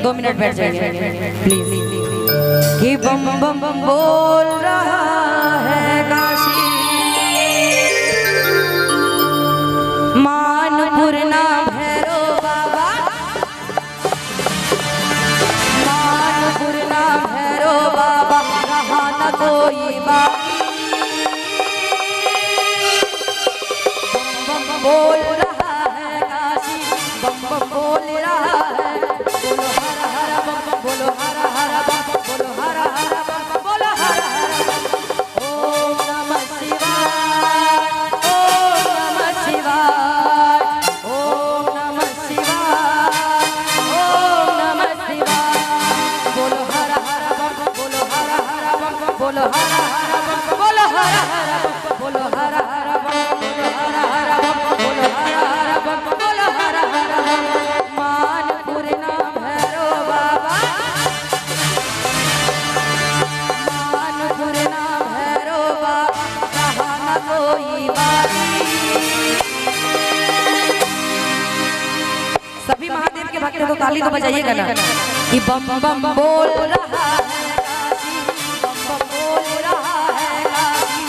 2 minute बैठ जाइए please. कि बम बम बम बोल रहा है काशी, मानपुर ना भैरो बाबा, मानपुर ना भैरो बाबा, रहा न कोई बाकी। बम बम बोल रहा है काशी, बम बम बोल रहा है। बोलो हर हर बम बम, बोलो हर हर बम बम, बोलो हर हर बम बम, बोलो हर हर बम बम। ओम नमः शिवाय, ओम नमः शिवाय, ओम नमः शिवाय, ओम नमः शिवाय। बोलो हर हर बम बम, बोलो हर हर बम बम, बोलो हर हर बम बम, बोलो हर हर बम बम, बोलो हर हर बम बम, बोलो हर हर बम बम, बोलो हर हर बम बम, बोलो हर हर बम बम। मानपुर ना भैरो बाबा, मानपुर ना भैरो बाबा, रहा न कोई बाकी। सभी महादेव के भक्तों को ताली तो बजाइएगा ना। कि बम बम बोल रहा है काशी, बम बम बोल रहा है काशी।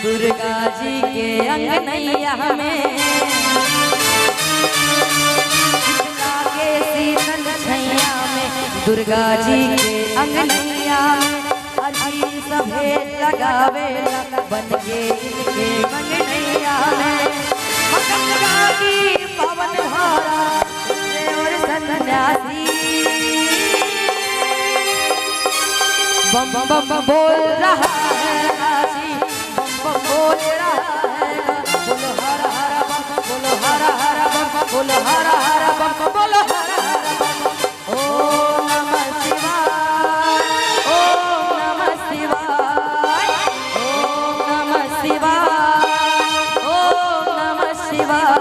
दुर्गा जी के अंगनैया में, के शीतल छैया में, दुर्गा जी के अंगनैया में। अजी सभे लगावे बन के इनके मंगनैया में। गंगा की पवन धारा और सन्यासी, बम बम बोल रहा है काशी, बोल रहा है। बोलो हर हर बम बम, बोलो हर हर बम बम, बोलो हर हर बम बम, बोलो हर हर बम बम। ओम नमः शिवाय, ओम नमः शिवाय, ओम नमः शिवाय, ओम नमः शिवाय।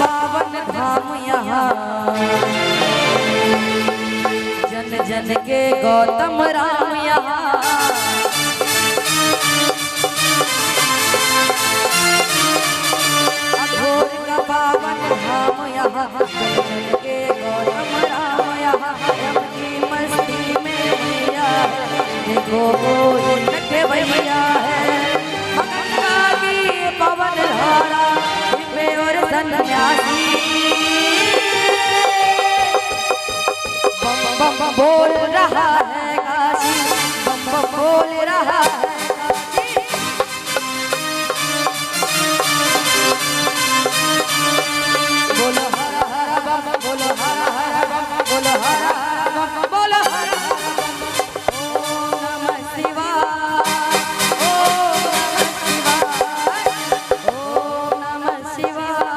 पावन धाम यहाँ, जन जन के गौतम राम यहाँ। अघोर का पावन धाम यहाँ, जन जन के गौतम राम यहाँ। यम की मस्ती में भैया देखो कोई नखे भैया है। गंगा की पवन धारा और सन्यासी, बम बम बोल रहा है काशी, बम बम बोल रहा है काशी। बोलो हर हर बम, बोलो हर हर बम, बोलो हर हर बम, बोलो हर हर बम। ओम नमः शिवाय, ओम नमः शिवाय,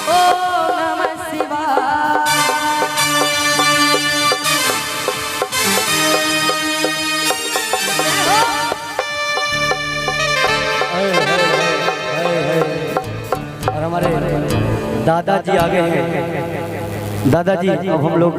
ओम नमः शिवाय। और हमारे दादाजी आगे हैं। दादाजी अब हम लोग